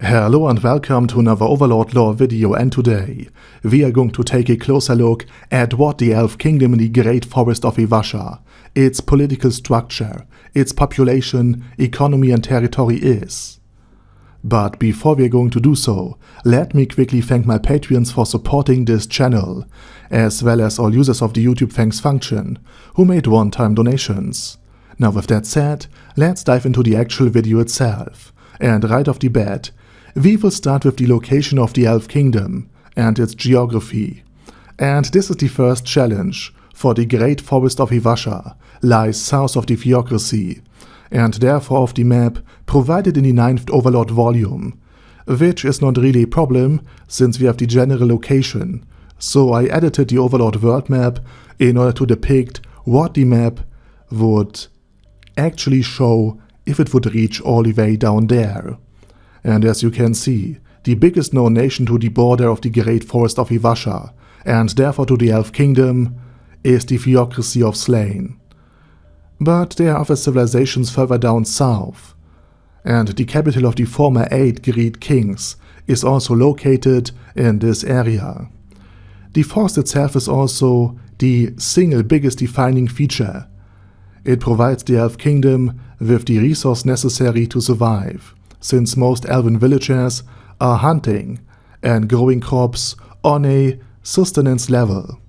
Hello and welcome to another Overlord lore video, and today we are going to take a closer look at what the Elf Kingdom in the Great Forest of Ivasha, its political structure, its population, economy and territory is. But before we are going to do so, let me quickly thank my Patreons for supporting this channel, as well as all users of the YouTube thanks function, who made one-time donations. Now with that said, let's dive into the actual video itself, and right off the bat, we will start with the location of the Elf Kingdom and its geography. And this is the first challenge, for the Great Forest of Ivasha lies south of the Theocracy, and therefore of the map provided in the 9th Overlord Volume, which is not really a problem since we have the general location, so I edited the Overlord world map in order to depict what the map would actually show if it would reach all the way down there. And as you can see, the biggest known nation to the border of the Great Forest of Ivasha, and therefore to the Elf Kingdom, is the Theocracy of Slain. But there are other civilizations further down south, and the capital of the former 8 Great Kings is also located in this area. The forest itself is also the single biggest defining feature. It provides the Elf Kingdom with the resource necessary to survive, since most elven villagers are hunting and growing crops on a sustenance level.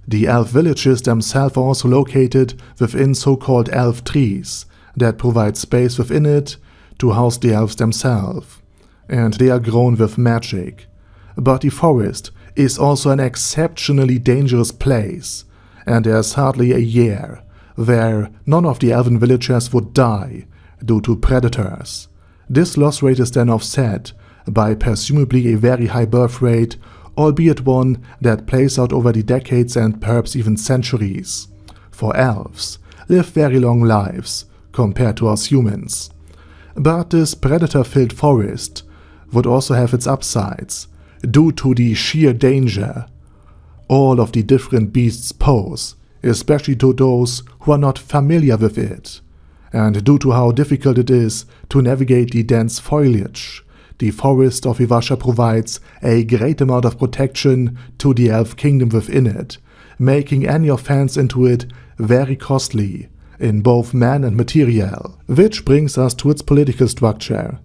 The elf villages themselves are also located within so-called elf trees that provide space within it to house the elves themselves, and they are grown with magic. But the forest is also an exceptionally dangerous place, and there's hardly a year where none of the elven villagers would die due to predators. This loss rate is then offset by presumably a very high birth rate, albeit one that plays out over the decades and perhaps even centuries. For elves live very long lives compared to us humans. But this predator-filled forest would also have its upsides, due to the sheer danger all of the different beasts pose, especially to those who are not familiar with it. And due to how difficult it is to navigate the dense foliage, the Forest of Ivasha provides a great amount of protection to the Elf Kingdom within it, making any offense into it very costly, in both man and material. Which brings us to its political structure.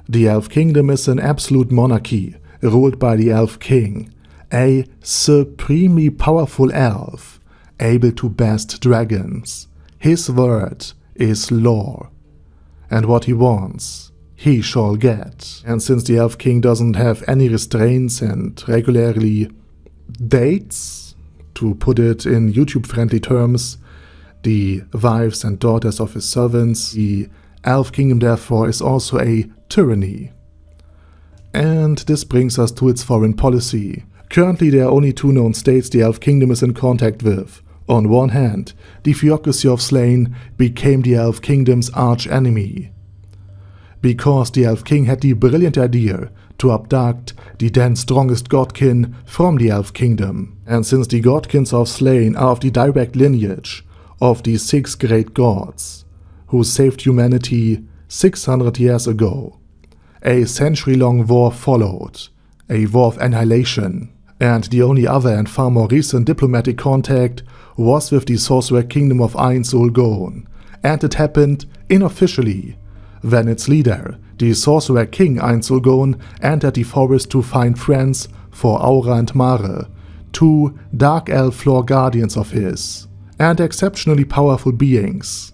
The Elf Kingdom is an absolute monarchy, ruled by the Elf King, a supremely powerful elf, able to best dragons. His word is law, and what he wants, he shall get. And since the Elf King doesn't have any restraints and regularly dates, to put it in YouTube-friendly terms, the wives and daughters of his servants, the Elf Kingdom therefore is also a tyranny. And this brings us to its foreign policy. Currently there are only 2 known states the Elf Kingdom is in contact with. On one hand, the Theocracy of Slain became the Elf Kingdom's arch-enemy, because the Elf King had the brilliant idea to abduct the then strongest godkin from the Elf Kingdom. And since the godkins of Slain are of the direct lineage of the 6 great gods, who saved humanity 600 years ago, a century-long war followed, a war of annihilation, and the only other and far more recent diplomatic contact was with the Sorcerer Kingdom of Ainz-Ul-Gohn, and it happened unofficially when its leader, the Sorcerer King Ainz-Ul-Gohn, entered the forest to find friends for Aura and Mare, 2 dark elf floor guardians of his, and exceptionally powerful beings.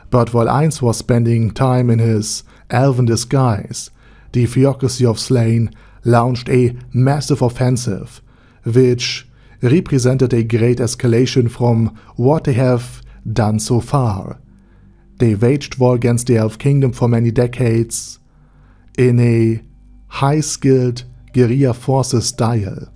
But while Ainz was spending time in his elven disguise, the Theocracy of Slain launched a massive offensive, which represented a great escalation from what they have done so far. They waged war against the Elf Kingdom for many decades in a high-skilled guerrilla forces style.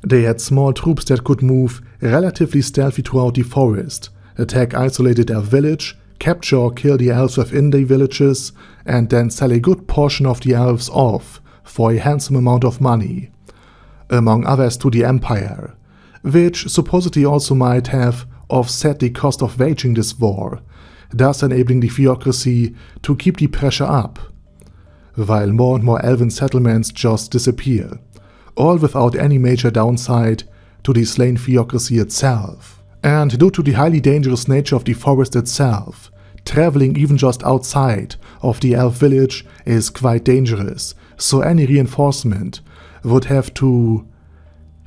They had small troops that could move relatively stealthy throughout the forest, attack isolated elf village, capture or kill the elves within the villages, and then sell a good portion of the elves off for a handsome amount of money, among others to the Empire, which supposedly also might have offset the cost of waging this war, thus enabling the Theocracy to keep the pressure up. while more and more elven settlements just disappear, all without any major downside to the slain theocracy itself. And due to the highly dangerous nature of the forest itself, traveling even just outside of the elf village is quite dangerous, so any reinforcement would have to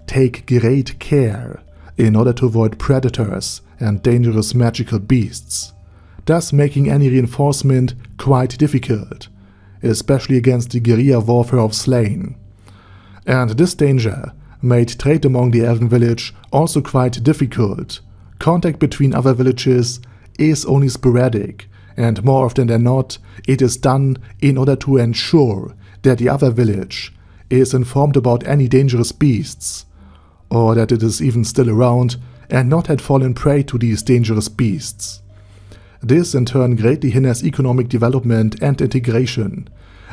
take great care in order to avoid predators and dangerous magical beasts, thus making any reinforcement quite difficult, especially against the guerrilla warfare of Slain. And this danger made trade among the elven village also quite difficult. Contact between other villages is only sporadic, and more often than not, it is done in order to ensure that the other village is informed about any dangerous beasts, or that it is even still around and not had fallen prey to these dangerous beasts. This in turn greatly hinders economic development and integration.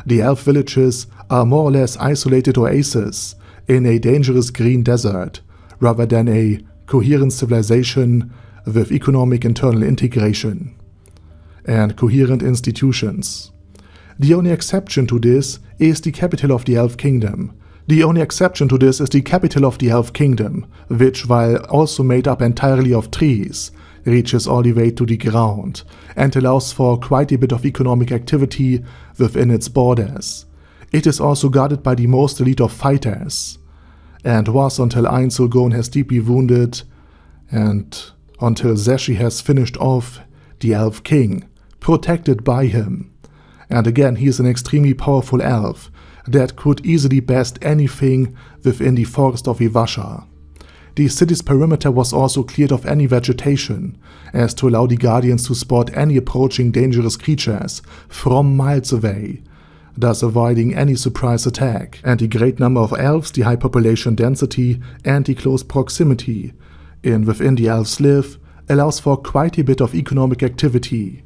The elf villages are more or less isolated oases in a dangerous green desert, rather than a coherent civilization with economic internal integration and coherent institutions. The only exception to this is the capital of the Elf Kingdom. Which, while also made up entirely of trees, reaches all the way to the ground and allows for quite a bit of economic activity within its borders. It is also guarded by the most elite of fighters, and was until Einzelgon has deeply wounded, and until Zeshi has finished off the Elf King, protected by him. And again, he is an extremely powerful elf that could easily best anything within the forest of Ivasha. The city's perimeter was also cleared of any vegetation, as to allow the guardians to spot any approaching dangerous creatures from miles away, thus avoiding any surprise attack. And the great number of elves, the high population density, and the close proximity within the elves live allows for quite a bit of economic activity.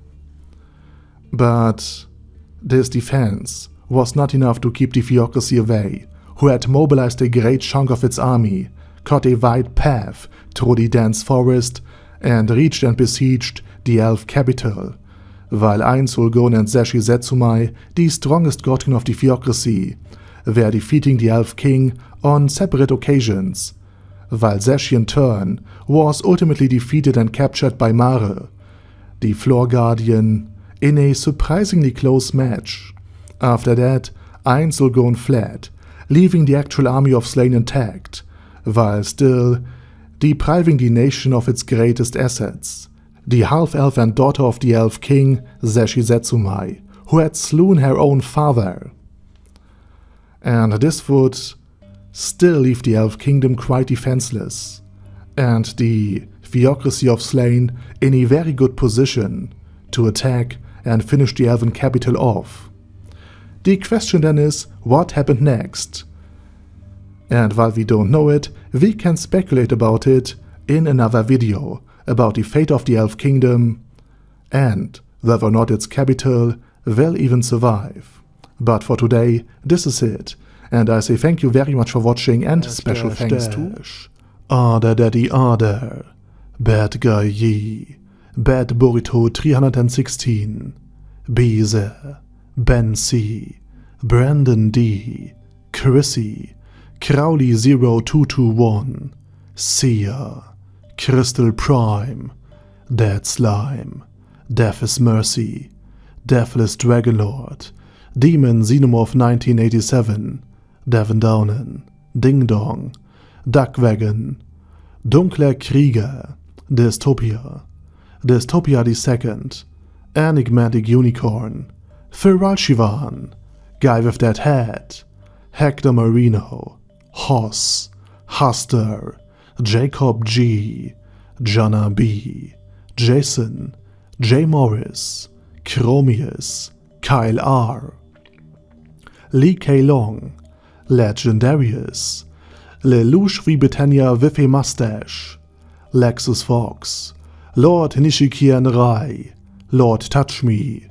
But this defense was not enough to keep the theocracy away, who had mobilized a great chunk of its army, cut a wide path through the dense forest, and reached and besieged the elf capital, while Einsulgon and Zeshi Zetsumai, the strongest guardian of the theocracy, were defeating the elf king on separate occasions, while Zeshi in turn was ultimately defeated and captured by Mare, the floor guardian, in a surprisingly close match. After that, Einzelgon fled, leaving the actual army of Slain intact, while still depriving the nation of its greatest assets, the half-elf and daughter of the elf king, Zeshi Zetsumai, who had slain her own father. And this would still leave the elf kingdom quite defenseless, and the theocracy of Slain in a very good position to attack and finish the elven capital off. The question then is, what happened next? And while we don't know it, we can speculate about it in another video about the fate of the Elf Kingdom and whether or not its capital will even survive. But for today, this is it, and I say thank you very much for watching, and special thanks to Arder Daddy Arder, Bad Guy Yi, Bad Burrito 316, Beezer, Ben C, Brandon D, Chrissy, Crowley 0221, Sia, Crystal Prime, Dead Slime, Death is Mercy, Deathless Dragonlord, Demon Xenomorph 1987, Devin Downen, Ding Dong, Duckwagon, Dunkler Krieger, Dystopia, Dystopia II, Enigmatic Unicorn, Feral Shivan, Guy with That Hat, Hector Marino, Hoss, Huster, Jacob G, Jana B, Jason, J. Morris, Chromius, Kyle R, Lee K. Long, Legendarius, Lelouch Britannia with a Mustache, Lexus Fox, Lord Nishikian Rai, Lord Touch Me,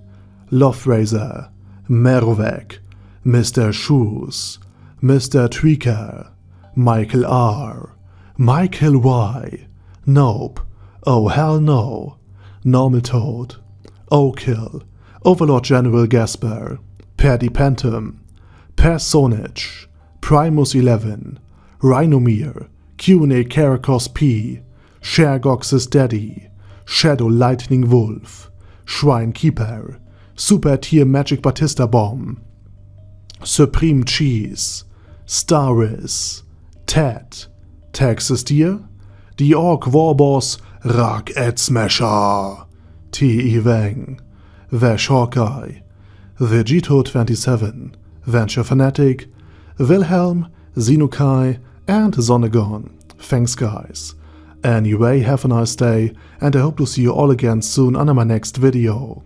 Loverazor, Mervek, Mr. Shoes, Mr. Tweaker, Michael R, Michael Y, Nope, Oh Hell No, Normal Toad, Okill, Overlord General Gasper, Perdipentum, Personage, Primus 11, Rhinomere, Cune Caracos P, Shergox's Daddy, Shadow Lightning Wolf, Shrine Keeper, Super Tier Magic Batista Bomb, Supreme Cheese, Staris, Ted, Texas Deer, The Orc Warboss Rak Ed Smasher, T.E. Wang, Vash Hawkeye, Vegito27, Venture Fanatic, Wilhelm, Xenokai, and Zonegon. Thanks guys. Anyway, have a nice day, and I hope to see you all again soon on my next video.